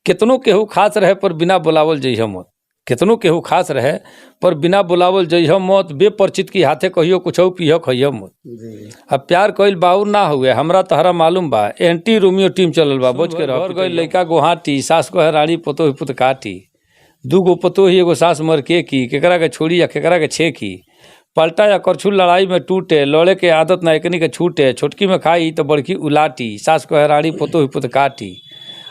केतनो केहू खास रहे पर बिना बुलावल जइह मत। केतनो केहू खास रहे पर बिना बुलावल जइह मत। बेपरिचित की हाथे कहियो कुछो पीह खइह मत। अब प्यार कइल बाउर ना हुए हमरा तहरा मालूम बा। एंटी रोमियो टीम चलल बा, बच के रह। गइल लइका गोहाटी, सास कहे रानी पतोही पुत काटी। दूगो पतोही एगो सास मर के की, केकरा के छोड़ी या केकरा के छेकी। पलटा या करछुल लड़ाई में टूटे, लड़े के आदत ना एकनी के छूटे। छोटकी में खाई तो बड़की उलाटी, सास कहे रानी पतोही पुत काटी।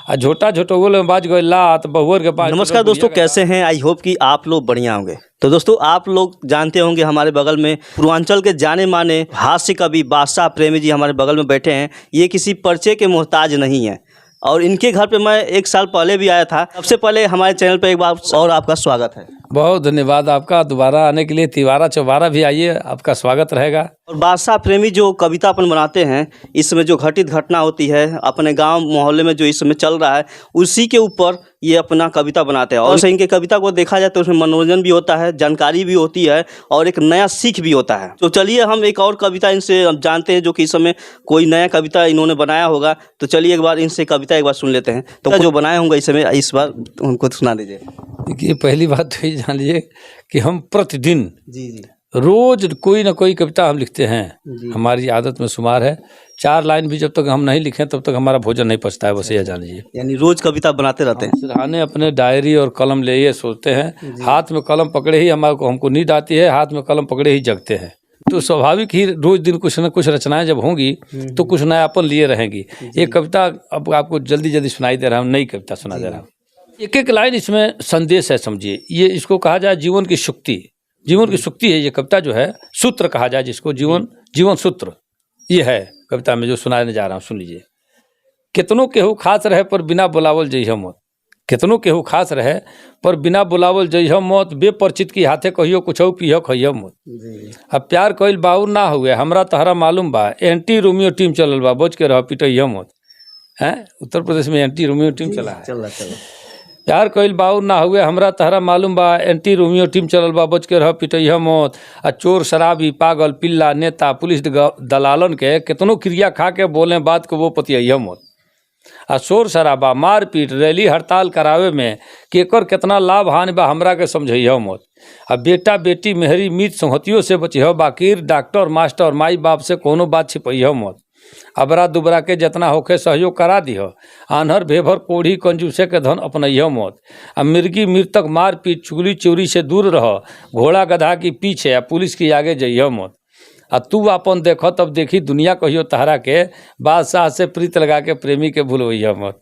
आ झोटा झोटोगोल में बाज गए लात बहुअर के पास। नमस्कार दोस्तों, कैसे हैं? आई होप कि आप लोग बढ़िया होंगे। तो दोस्तों, आप लोग जानते होंगे हमारे बगल में पूर्वांचल के जाने माने हास्य कवि बादशाह प्रेमी जी हमारे बगल में बैठे हैं। ये किसी परिचय के मोहताज नहीं है और इनके घर पे मैं 1 साल पहले भी आया था। सबसे पहले हमारे चैनल पे एक बार और आपका स्वागत है। बहुत धन्यवाद आपका दोबारा आने के लिए। तिवारा चौबारा भी आइए, आपका स्वागत रहेगा। और बादशाह प्रेमी जो कविता अपन बनाते हैं, इसमें जो घटित घटना होती है अपने गांव मोहल्ले में जो इस समय चल रहा है, उसी के ऊपर ये अपना कविता बनाते हैं। और इनके कविता को देखा जाए तो उसमें मनोरंजन भी होता है, जानकारी भी होती है और एक नया सीख भी होता है। तो चलिए हम एक और कविता इनसे जानते हैं, जो कि इस समय कोई नया कविता इन्होंने बनाया होगा। तो चलिए एक बार इनसे कविता एक बार सुन लेते हैं। तो जो बनाए होंगे इस समय, इस बार उनको सुना दीजिए। देखिए, पहली बात तो ये जान लीजिए कि हम प्रतिदिन जी रोज कोई ना कोई कविता हम लिखते हैं। हमारी आदत में शुमार है। 4 लाइन भी जब तक हम नहीं लिखें तब तक हमारा भोजन नहीं पचता है। बस ये जान लीजिए, यानी रोज कविता बनाते रहते हैं। सिरहाने अपने डायरी और कलम ले ये सोचते हैं, हाथ में कलम पकड़े ही हमको नींद आती है, हाथ में कलम पकड़े ही जगते हैं। तो स्वाभाविक ही रोज दिन कुछ न कुछ रचनाएं जब होंगी तो कुछ नयापन लिए रहेंगी। ये कविता अब आपको जल्दी जल्दी सुनाई दे रहा हूँ, नई कविता सुना दे रहा हूँ। एक एक लाइन इसमें संदेश है, समझिए। ये इसको कहा जाए जीवन की शुक्ति। जीवन की शुक्ति है ये कविता, जो है सूत्र कहा जाए जिसको, जीवन सूत्र ये है कविता में जो सुनाने जा रहा हूँ। सुन लीजिए। केतनो केहू खास रहे पर बिना बुलावल जइह मत। केतनो केहू खास रहे पर बिना बुलावल जइह मत। बेपरिचित की हाथे कहियो कुछो पीह खइह मत। अब प्यार कइल बाउर ना हुए हमरा तहरा मालूम बा। एंटी रोमियो टीम चलल बा, बच के रह पिटइह मत। हैं, उत्तर प्रदेश में एंटी रोमियो टीम चला है। प्यार कइल बाउर ना हुए हमरा तहरा मालूम बा। एंटी रोमियो टीम चलल बा, बच के रह पिटइह मत। आ चोर शराबी पागल पिल्ला नेता पुलिस दलालन के केतनो क्रिया खा के बोले बात को वो पतियह मत। आ शोर शराबा मारपीट रैली हड़ताल करावे में केकर केतना लाभ हानि बा हमरा के समझइह मत। आ बेटा बेटी मेहरी मीत संहतियों से बचिह, बाकी डॉक्टर मास्टर माई बाप से कोनो बात छिपइह मत। अबरा दुबरा के जितना होखे सहयोग करा दिह। आन्हर भेभर कोढ़ी कंजूसे के धन अपनइह मत। आ मिर्गी मृतक मारपीट चुगली चोरी से दूर रह। घोड़ा गधा की पीछे आ पुलिस की आगे जइह मत। आ तू अपन देख तब देखी दुनिया कहियो तहरा के। बादशाह से प्रीत लगा के प्रेमी के भूलवइह मत।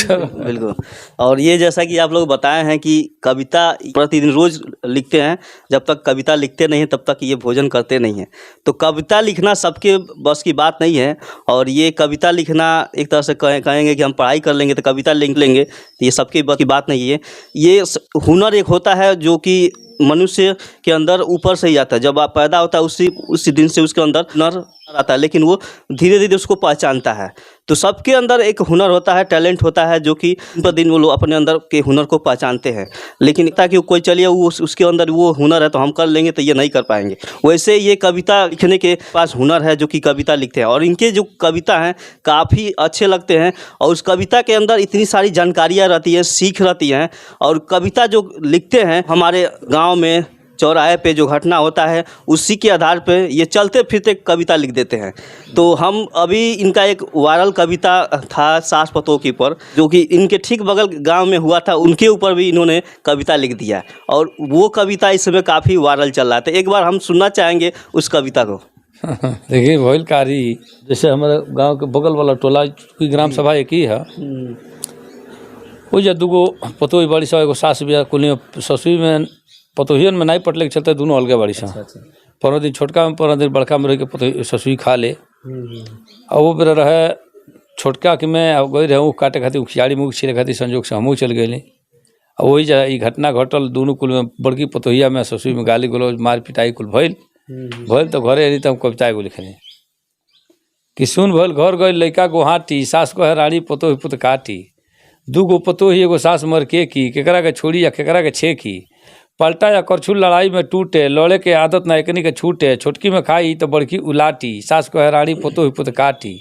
बिल्कुल। और ये जैसा कि आप लोग बताए हैं कि कविता प्रतिदिन रोज लिखते हैं। जब तक कविता लिखते नहीं हैं तब तक ये भोजन करते नहीं हैं। तो कविता लिखना सबके बस की बात नहीं है। और ये कविता लिखना एक तरह से कहेंगे कि हम पढ़ाई कर लेंगे तो कविता लिख लेंगे, तो ये सबके बस की बात नहीं है। ये हुनर एक होता है जो कि मनुष्य के अंदर ऊपर से ही आता है। जब आप पैदा होता है उसी दिन से उसके अंदर हुनर आता है, लेकिन वो धीरे धीरे उसको पहचानता है। तो सबके अंदर एक हुनर होता है, टैलेंट होता है, जो कि दिन वो लोग अपने अंदर के हुनर को पहचानते हैं। लेकिन ताकि कोई चलिए वो उसके अंदर वो हुनर है तो हम कर लेंगे, तो ये नहीं कर पाएंगे। वैसे ये कविता लिखने के पास हुनर है जो कि कविता लिखते हैं। और इनके जो कविता हैं काफ़ी अच्छे लगते हैं। और उस कविता के अंदर इतनी सारी जानकारियाँ रहती हैं, सीख रहती हैं। और कविता जो लिखते हैं, हमारे गाँव में चौराहे पे जो घटना होता है उसी के आधार पे ये चलते फिरते कविता लिख देते हैं। तो हम अभी इनका एक वायरल कविता था सास पतोह के ऊपर, जो कि इनके ठीक बगल गांव में हुआ था, उनके ऊपर भी इन्होंने कविता लिख दिया। और वो कविता इस समय काफ़ी वायरल चल रहा है। तो एक बार हम सुनना चाहेंगे उस कविता को। देखिए, भोलकारी जैसे हमारे गाँव के बगल वाला टोला की ग्राम सभा एक ही है। वो जो दूगो पतोही बड़ी सा, एगो सास बिया कुली ससुई में पतोहियन में नहीं पटले के चलते दोनों अलगे बड़ी सा। 15 दिन छोटका में 15 दिन बड़का में रह के पतोही ससुई खा ले। और वो बेरा रहे छोटका के में गई रहे ऊख काटे खातिर, उखियाड़ी में ऊख छीले खातिर संजोग से हमहूँ चल गए। और वही जा ई घटना घटल दोनों कुल में। बड़की पतोहिया में ससुई में गाली गलौज मार पिटाई कुल भइल। तो घरे अली तो हम कविता एगो लिखनी कि सुन भइल घर गई लइका गोहाटी, सास कहे रानी पतोही पुत काटी। दूगो पतोही एगो सास मर के की, केकरा के छोड़ी या केकरा के छेकी। पलटा या करछुल लड़ाई में टूटे, लड़े के आदत ना एकनी के छूटे। छोटकी में खाई तो बड़की उलाटी, सास कहे रानी पतोही पुत काटी।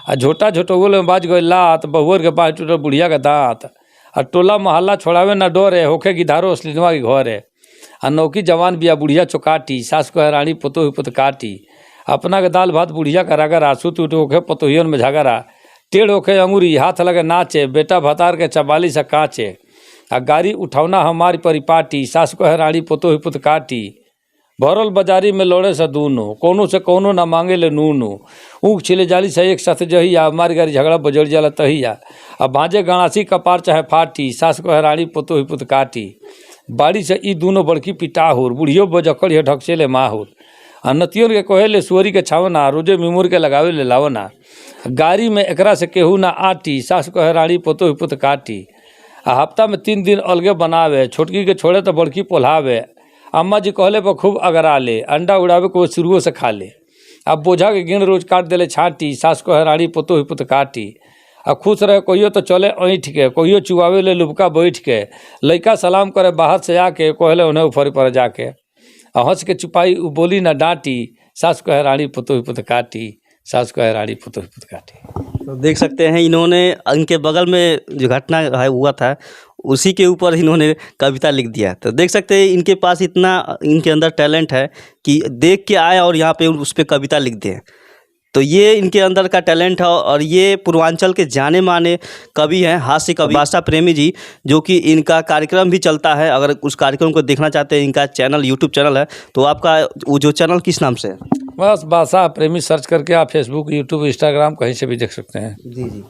आ झोटा झोटोगोल में बाज गए लात, बहुअर के पाँच टूटे बुढ़िया के दांत। और टोला मोहल्ला छोड़ावे ना डोर है, होखे गिधारो असलिनवा के घर है। आ नौकी जवान बिया बुढ़िया चौकाटी, सास को रानी पतोही पुत काटी। अपना के दाल भात बुढ़िया का रगरा, सुत उठ होखे पतोहियन में झगड़ा। टेढ़ होखे अंगूरी, हाथ लगे नाचे, बेटा भतार के चबाली से काचे। आ गाड़ी उठौना हमारी परिपाटी, सास को रानी पतोही पुत काटी। भरल बाजारी में लौड़े से दूनो, कोनो से कोनो ना मांगे ले नूनो। ऊँख छिले जाली से एक साथ जहिया, हमारी गाड़ी झगड़ा बजड़ जाला तहिया। अब भांजे गणासी कपार चाहे फाटी, सास को रानी पतोही पुत काटी। बाड़ी से ई दूनो बड़की पिटाहुर, बुढ़ियो बजकड़ है ढकचेले माहुर। आ नतियों के कहेले सुअरी के छावना, रोजे मिमुर के लगावे ले लावना। गाड़ी में एकरा से केहू ना आटी, सास को रानी पतोही पुत काटी। आ हफ्ता में 3 दिन अलगे बनावे, छोटकी के छोड़े तो बड़की पोल्हावे। अम्मा जी कहले पर खूब अगरा ले, अंडा उड़ावे को शुरुओं से खा ले। अब बोझा के गिण रोज काट देले छाटी, सास को रानी पतोही पुत काटी। आ खुश रहे कहियो तो चले ऐंठ के, कहियो चुआवे ले लुबका बैठ के। लइका सलाम करे बाहर से आके, कहले उन्हें ऊपर पर जाके। आ हंस के चुपाई उ बोली ना डांटी, सास को रानी पतोही पुत काटी, सास को रानी पतोही पुत काटी। तो देख सकते हैं इन्होंने इनके बगल में जो घटना है हुआ था उसी के ऊपर इन्होंने कविता लिख दिया। तो देख सकते हैं इनके पास इतना इनके अंदर टैलेंट है कि देख के आए और यहाँ पे उस पर कविता लिख दें। तो ये इनके अंदर का टैलेंट है। और ये पूर्वांचल के जाने माने कवि हैं, हास्य कवि भाषा प्रेमी जी, जो कि इनका कार्यक्रम भी चलता है। अगर उस कार्यक्रम को देखना चाहते हैं, इनका चैनल यूट्यूब चैनल है। तो आपका वो जो चैनल किस नाम से है? बस भाषा प्रेमी सर्च करके आप फेसबुक, यूट्यूब, इंस्टाग्राम कहीं से भी देख सकते हैं। जी जी।